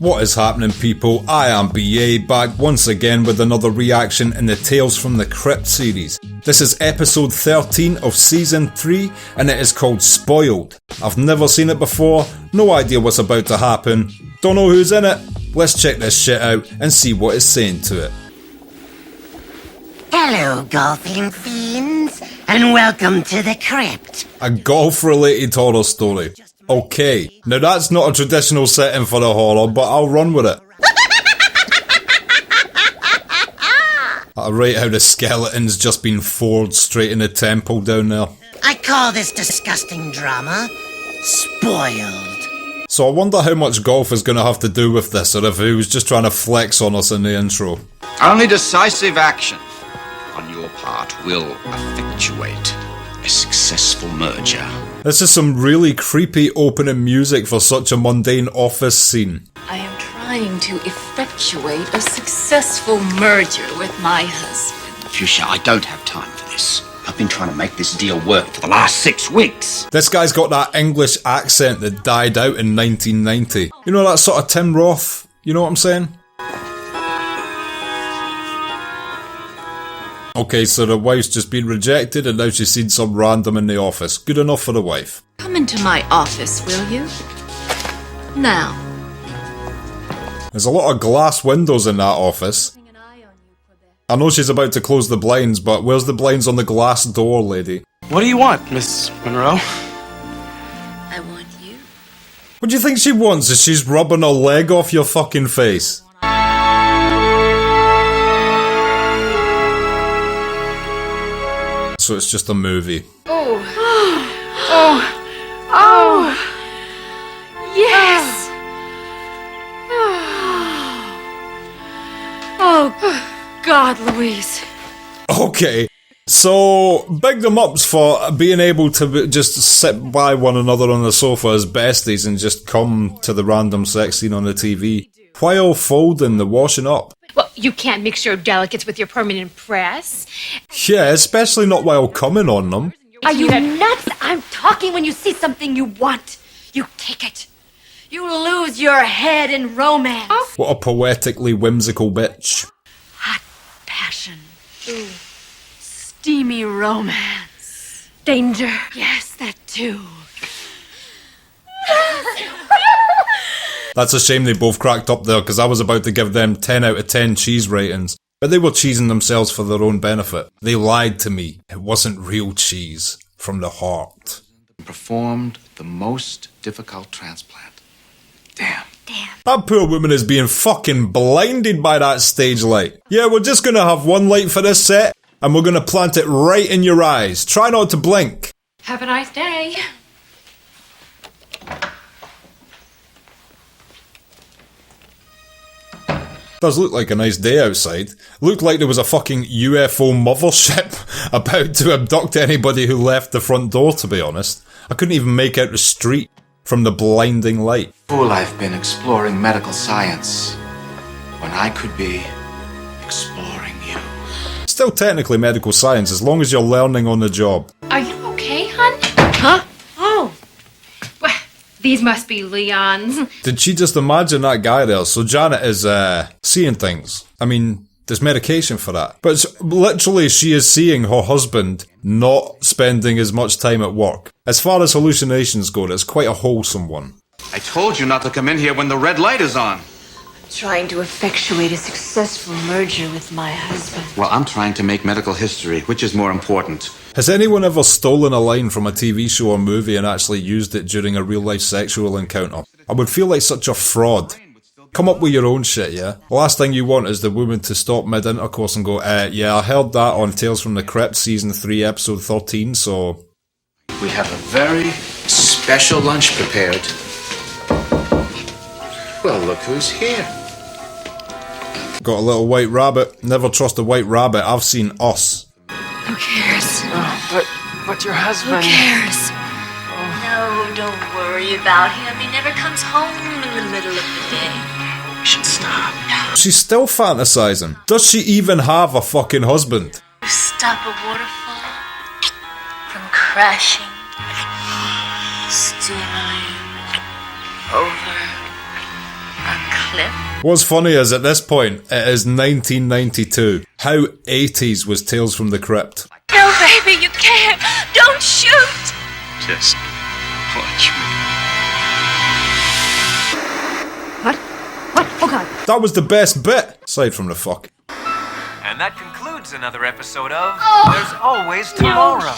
What is happening, people? I am BA, back once again with another reaction in the Tales from the Crypt series. This is episode 13 of season 3 and it is called Spoiled. I've never seen it before, no idea what's about to happen, don't know who's in it. Let's check this shit out and see what it's saying to it. Hello, golfing fiends, and welcome to the Crypt. A golf-related horror story. Okay, now that's not a traditional setting for a horror, but I'll run with it. I rate how the skeleton's just been forged straight in the temple down there. I call this disgusting drama Spoiled. So I wonder how much golf is going to have to do with this, or if he was just trying to flex on us in the intro. Only decisive action on your part will effectuate a successful merger. This is some really creepy opening music for such a mundane office scene. I am trying to effectuate a successful merger with my husband. Fuchsia, I don't have time for this. I've been trying to make this deal work for the last 6 weeks. This guy's got that English accent that died out in 1990. You know, that sort of Tim Roth, you know what I'm saying? Okay, so the wife's just been rejected and now she's seen some random in the office. Good enough for the wife. Come into my office, will you? Now. There's a lot of glass windows in that office. I know she's about to close the blinds, but where's the blinds on the glass door, lady? What do you want, Miss Monroe? I want you. What do you think she wants? Is she's rubbing her leg off your fucking face? So it's just a movie. Yes! Oh, God, Louise. Okay, so big them ups for being able to just sit by one another on the sofa as besties and just come to the random sex scene on the TV while folding the washing up. Well, you can't mix your delicates with your permanent press. Yeah, especially not while coming on them. Are you nuts? I'm talking when you see something you want. You take it. You lose your head in romance. What a poetically whimsical bitch. Hot passion. Ooh. Steamy romance. Danger. Yes, that too. That's a shame they both cracked up there, because I was about to give them 10 out of 10 cheese ratings. But they were cheesing themselves for their own benefit. They lied to me. It wasn't real cheese. From the heart. Performed the most difficult transplant. Damn. That poor woman is being fucking blinded by that stage light. Yeah, we're just gonna have one light for this set, and we're gonna plant it right in your eyes. Try not to blink. Have a nice day. Does look like a nice day outside. Looked like there was a fucking UFO mothership about to abduct anybody who left the front door, to be honest. I couldn't even make out the street from the blinding light. Fool I've been exploring medical science when I could be exploring you. Still technically medical science, as long as you're learning on the job. Are you okay, hon? Huh? Oh. Well, these must be Leon's. Did she just imagine that guy there? So Janet is, seeing things. I mean, there's medication for that. But literally she is seeing her husband not spending as much time at work. As far as hallucinations go, it's quite a wholesome one. I told you not to come in here when the red light is on. Trying to effectuate a successful merger with my husband. Well, I'm trying to make medical history. Which is more important? Has anyone ever stolen a line from a TV show or movie and actually used it during a real-life sexual encounter? I would feel like such a fraud. Come up with your own shit, yeah? The last thing you want is the woman to stop mid-intercourse and go, yeah, I heard that on Tales from the Crypt season 3 episode 13, so... We have a very special lunch prepared. Well, look who's here. Got a little white rabbit. Never trust a white rabbit. I've seen Us. Who cares? But your husband... Who cares? No, don't worry about him. He never comes home in the middle of the day. We should stop. She's still fantasizing. Does she even have a fucking husband? Stop a waterfall from crashing, steaming over a Cliff. What's funny is at this point, it is 1992. How 80s was Tales from the Crypt? No, baby, you can't. Don't shoot. Just watch me. What? What? Oh, God. That was the best bit, aside from the fuck. And that concludes another episode of There's Always Tomorrow.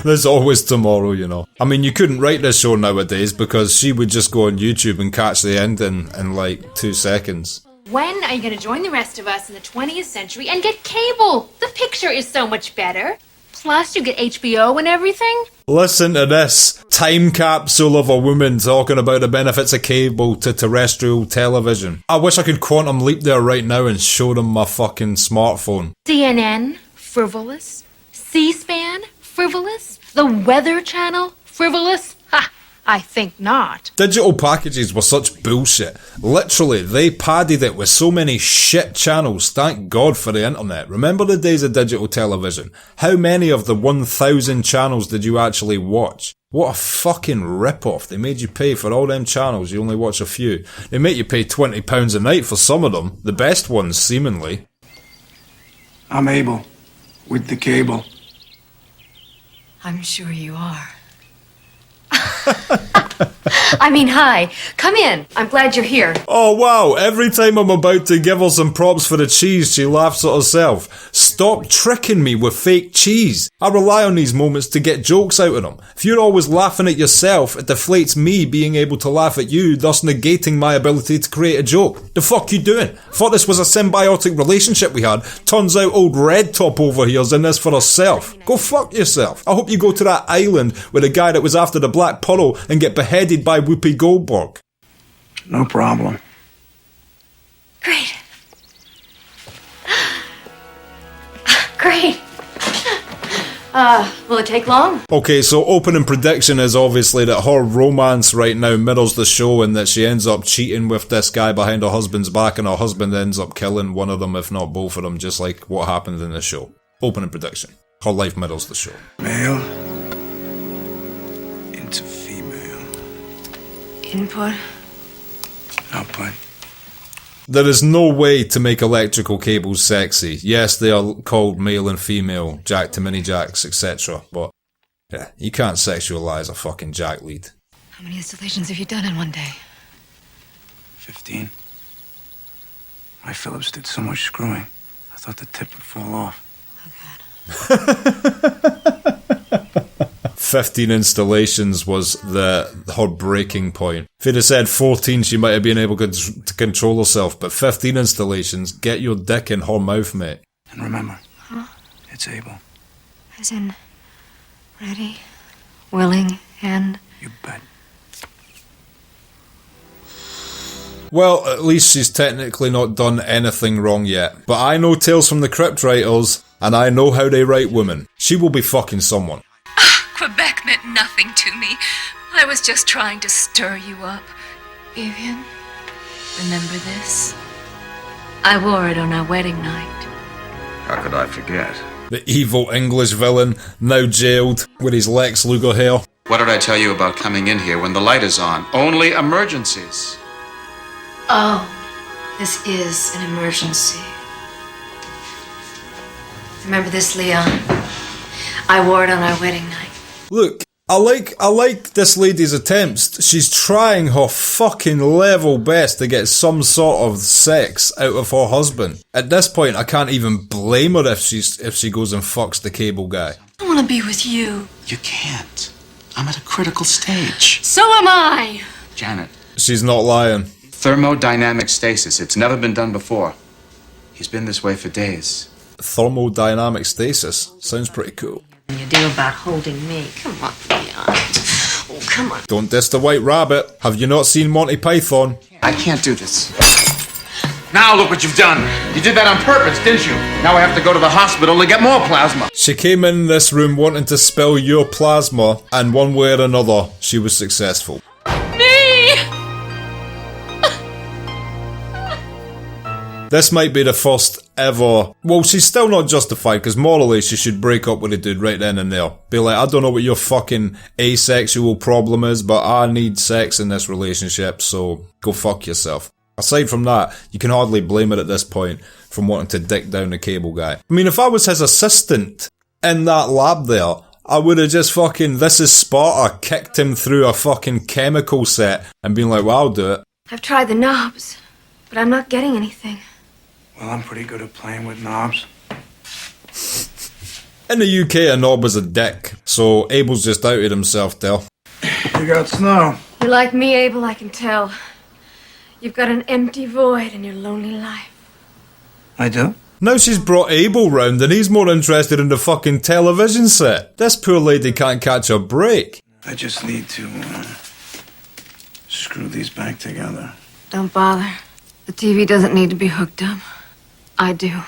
There's always tomorrow, you know. I mean, you couldn't write this show nowadays because she would just go on YouTube and catch the ending in like 2 seconds. When are you going to join the rest of us in the 20th century and get cable? The picture is so much better. Plus, you get HBO and everything. Listen to this. Time capsule of a woman talking about the benefits of cable to terrestrial television. I wish I could quantum leap there right now and show them my fucking smartphone. CNN, frivolous. C-SPAN, frivolous. The Weather Channel, frivolous. Ha! I think not. Digital packages were such bullshit. Literally, they padded it with so many shit channels. Thank God for the internet. Remember the days of digital television? How many of the 1,000 channels did you actually watch? What a fucking rip-off. They made you pay for all them channels, you only watch a few. They make you pay £20 a night for some of them. The best ones, seemingly. I'm Abel. With the cable. I'm sure you are. I mean, hi. Come in. I'm glad you're here. Oh wow, every time I'm about to give her some props for the cheese, she laughs at herself. Stop tricking me with fake cheese. I rely on these moments to get jokes out of them. If you're always laughing at yourself, it deflates me being able to laugh at you, thus negating my ability to create a joke. The fuck you doing? Thought this was a symbiotic relationship we had. Turns out old Red Top over here's in this for herself. Go fuck yourself. I hope you go to that island with the guy that was after the Black Pearl and get beheaded by Whoopi Goldberg. No problem. Great. Great. Will it take long? Okay, so opening prediction is obviously that her romance right now mirrors the show and that she ends up cheating with this guy behind her husband's back and her husband ends up killing one of them, if not both of them, just like what happened in the show. Opening prediction. Her life mirrors the show. Male into female. Input. Output. There is no way to make electrical cables sexy. Yes, they are called male and female, jack to mini jacks, etc. But, yeah, you can't sexualize a fucking jack lead. How many installations have you done in one day? 15. My Phillips did so much screwing, I thought the tip would fall off. Oh, God. 15 installations was her breaking point. If he'd have said 14, she might have been able to control herself, but 15 installations, get your dick in her mouth, mate. And remember, it's Abel. As in, ready, willing, and... You bet. Well, at least she's technically not done anything wrong yet. But I know Tales from the Crypt writers, and I know how they write women. She will be fucking someone. Quebec meant nothing to me. I was just trying to stir you up. Vivian, remember this? I wore it on our wedding night. How could I forget? The evil English villain, now jailed, with his Lex Luger hair. What did I tell you about coming in here when the light is on? Only emergencies. Oh, this is an emergency. Remember this, Leon? I wore it on our wedding night. Look, I like this lady's attempts. She's trying her fucking level best to get some sort of sex out of her husband. At this point, I can't even blame her if she goes and fucks the cable guy. I want to be with you. You can't. I'm at a critical stage. So am I. Janet. She's not lying. Thermodynamic stasis. It's never been done before. He's been this way for days. Thermodynamic stasis. Sounds pretty cool. You do about holding me. Come on, Leon. Oh, come on. Don't diss the white rabbit. Have you not seen Monty Python? I can't do this. Now look what you've done. You did that on purpose, didn't you? Now I have to go to the hospital to get more plasma. She came in this room wanting to spill your plasma, and one way or another, she was successful. Me! This might be the first ever... Well, she's still not justified, because morally she should break up with the dude right then and there. Be like, I don't know what your fucking asexual problem is, but I need sex in this relationship, so go fuck yourself. Aside from that, you can hardly blame it at this point from wanting to dick down the cable guy. I mean, if I was his assistant in that lab there, I would have just fucking, this is Sparta, kicked him through a fucking chemical set and been like, well, I'll do it. I've tried the knobs, but I'm not getting anything. Well, I'm pretty good at playing with knobs. In the UK, a knob is a dick, so Abel's just outed himself there. You got snow. You're like me, Abel, I can tell. You've got an empty void in your lonely life. I do? Now she's brought Abel round and he's more interested in the fucking television set. This poor lady can't catch a break. I just need to, screw these back together. Don't bother. The TV doesn't need to be hooked up. I do.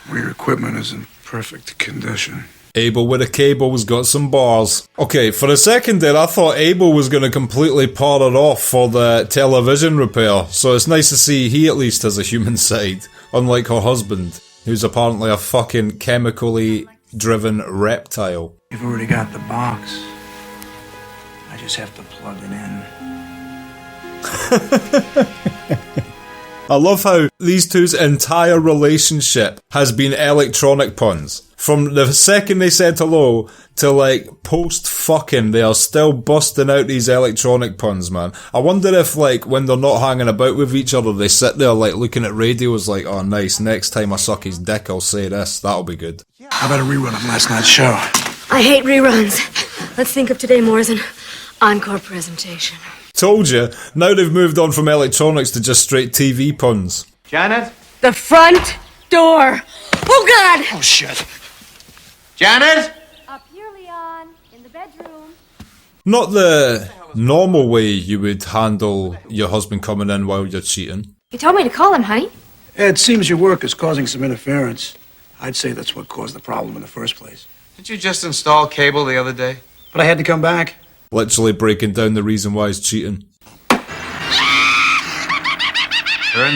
Well, your equipment is in perfect condition. Abel with a cable's got some bars. Okay, for a second there I thought Abel was going to completely power it off for the television repair, so it's nice to see he at least has a human side, unlike her husband, who's apparently a fucking chemically driven reptile. You've already got the box. I just have to plug it in. I love how these two's entire relationship has been electronic puns. From the second they said hello to like post-fucking, they are still busting out these electronic puns, man. I wonder if like when they're not hanging about with each other, they sit there like looking at radios like, oh nice, next time I suck his dick I'll say this, that'll be good. How about a rerun of last night's show? I hate reruns. Let's think of today more as an encore presentation. Told you, now they've moved on from electronics to just straight TV puns. Janet? The front door. Oh, God! Oh, shit. Janet? Up here, Leon, in the bedroom. Not the normal way you would handle your husband coming in while you're cheating. You told me to call him, honey. It seems your work is causing some interference. I'd say that's what caused the problem in the first place. Didn't you just install cable the other day? But I had to come back. Literally breaking down the reason why he's cheating. Turn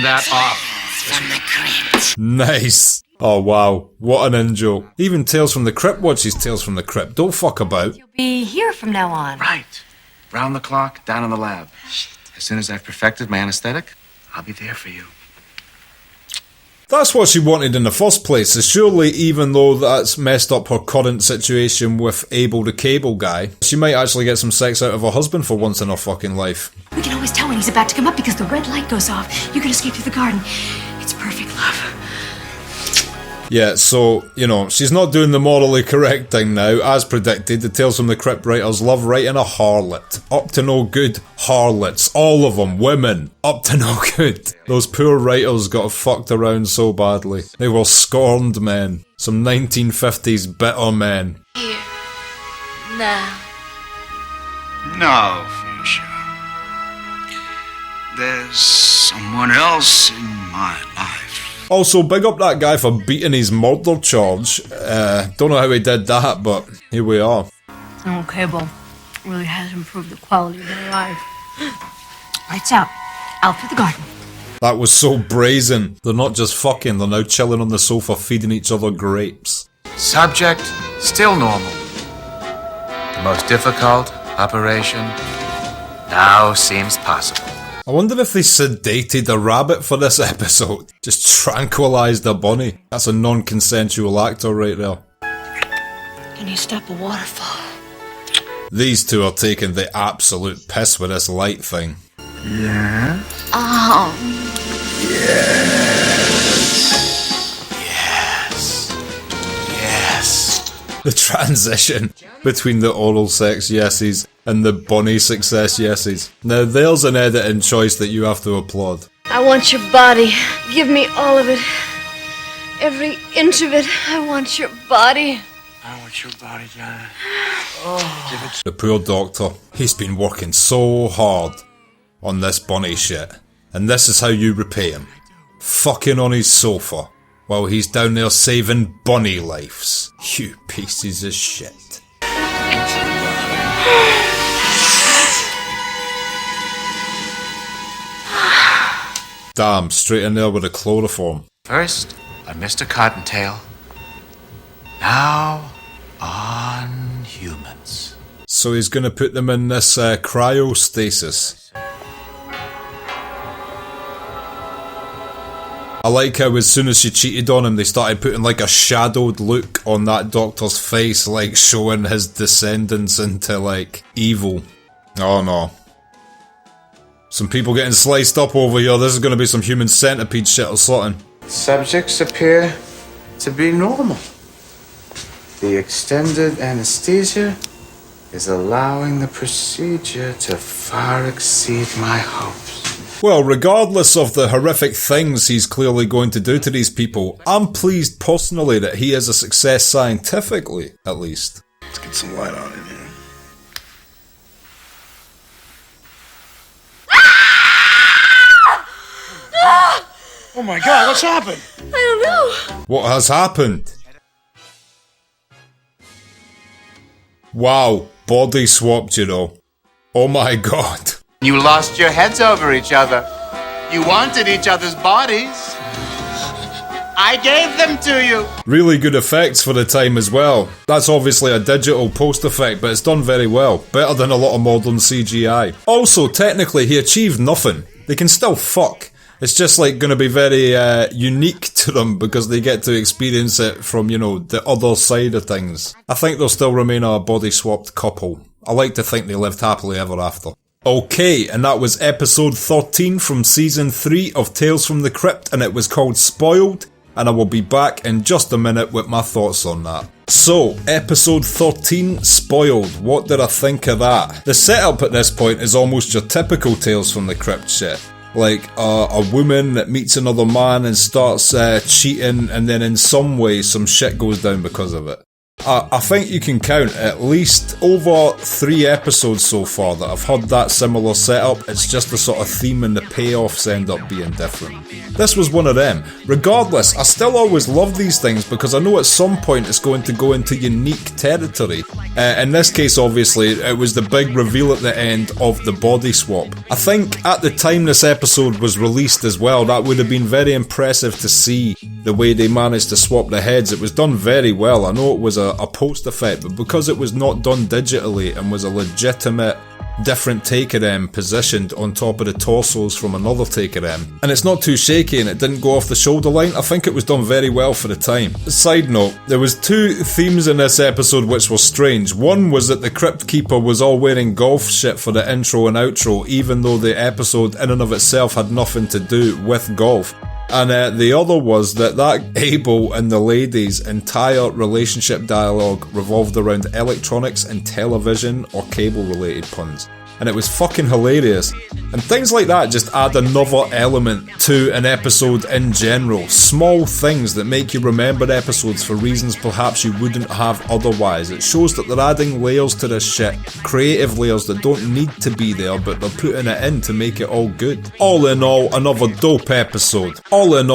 that off. From the crypt. Nice. Oh wow, what an in-joke. Even Tales from the Crypt watches Tales from the Crypt. Don't fuck about. You'll be here from now on. Right. Round the clock, down in the lab. As soon as I've perfected my anesthetic, I'll be there for you. That's what she wanted in the first place, so surely even though that's messed up her current situation with Abel the cable guy, she might actually get some sex out of her husband for once in her fucking life. We can always tell when he's about to come up because the red light goes off. You can escape through the garden. It's perfect, love. Yeah, so, you know, she's not doing the morally correct thing now. As predicted, the Tales from the Crypt writers love writing a harlot. Up to no good harlots. All of them, women. Up to no good. Those poor writers got fucked around so badly. They were scorned men. Some 1950s bitter men. Here. Now. No, Fuchsia. There's someone else in my life. Also, big up that guy for beating his murder charge. Don't know how he did that, but here we are. Oh, cable really has improved the quality of their life. Lights out. Out through the garden. That was so brazen. They're not just fucking, they're now chilling on the sofa feeding each other grapes. Subject, still normal. The most difficult operation now seems possible. I wonder if they sedated a rabbit for this episode. Just tranquilised a bunny. That's a non-consensual actor right there. Can you stop a waterfall? These two are taking the absolute piss with this light thing. Yeah? Oh. Yes. The transition between the oral sex yeses and the bunny success yeses. Now there's an editing choice that you have to applaud. I want your body. Give me all of it. Every inch of it. I want your body. I want your body, John. The poor doctor. He's been working so hard on this bunny shit. And this is how you repay him. Fucking on his sofa while he's down there saving bunny lives. You pieces of shit. Damn, straight in there with the chloroform. First on Mr. Cottontail, now on humans. So he's gonna put them in this cryostasis. I like how as soon as she cheated on him, they started putting like a shadowed look on that doctor's face, like showing his descendants into like evil. Oh no. Some people getting sliced up over here. This is gonna be some human centipede shit or something. Subjects appear to be normal. The extended anesthesia is allowing the procedure to far exceed my hopes. Well, regardless of the horrific things he's clearly going to do to these people, I'm pleased personally that he is a success scientifically, at least. Let's get some light on in here. Oh my god, what's happened? I don't know. What has happened? Wow, body swapped, you know. Oh my god. You lost your heads over each other. You wanted each other's bodies. I gave them to you. Really good effects for the time as well. That's obviously a digital post effect, but it's done very well. Better than a lot of modern CGI. Also, technically, he achieved nothing. They can still fuck. It's just like going to be very unique to them because they get to experience it from, you know, the other side of things. I think they'll still remain a body swapped couple. I like to think they lived happily ever after. Okay, and that was episode 13 from season 3 of Tales from the Crypt, and it was called Spoiled, and I will be back in just a minute with my thoughts on that. So, episode 13, Spoiled. What did I think of that? The setup at this point is almost your typical Tales from the Crypt shit. Like a woman that meets another man and starts cheating, and then in some way some shit goes down because of it. I think you can count at least over 3 episodes so far that I've had that similar setup. It's just the sort of theme and the payoffs end up being different. This was one of them. Regardless, I still always love these things because I know at some point it's going to go into unique territory. In this case, obviously, it was the big reveal at the end of the body swap. I think at the time this episode was released as well, that would have been very impressive to see the way they managed to swap the heads. It was done very well. I know it was a post effect, but because it was not done digitally and was a legitimate different take of them positioned on top of the torsos from another take of them, and it's not too shaky and it didn't go off the shoulder line, I think it was done very well for the time. Side note, there was 2 themes in this episode which were strange. One was that the Crypt Keeper was all wearing golf shit for the intro and outro, even though the episode in and of itself had nothing to do with golf. And the other was that Abel and the lady's entire relationship dialogue revolved around electronics and television or cable related puns. And it was fucking hilarious. And things like that just add another element to an episode in general. Small things that make you remember episodes for reasons perhaps you wouldn't have otherwise. It shows that they're adding layers to this shit. Creative layers that don't need to be there, but they're putting it in to make it all good. All in all, another dope episode. And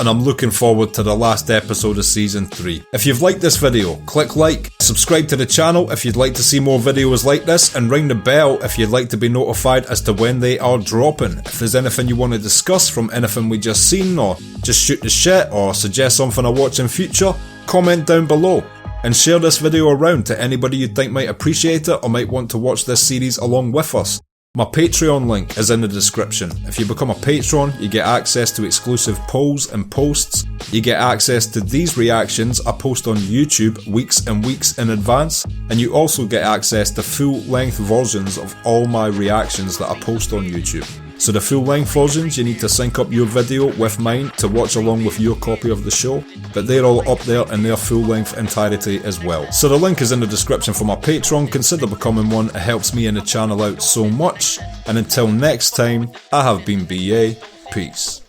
I'm looking forward to the last episode of season 3. If you've liked this video, click like, subscribe to the channel if you'd like to see more videos like this, and ring the bell if you'd like to be notified as to when they are dropping. If there's anything you want to discuss from anything we just seen, or just shoot the shit, or suggest something I watch in future, comment down below. And share this video around to anybody you think might appreciate it or might want to watch this series along with us. My Patreon link is in the description. If you become a patron, you get access to exclusive polls and posts. You get access to these reactions I post on YouTube weeks and weeks in advance. And you also get access to full-length versions of all my reactions that I post on YouTube. So the full-length versions, you need to sync up your video with mine to watch along with your copy of the show, but they're all up there in their full-length entirety as well. So the link is in the description for my Patreon. Consider becoming one, it helps me and the channel out so much. And until next time, I have been BA, peace.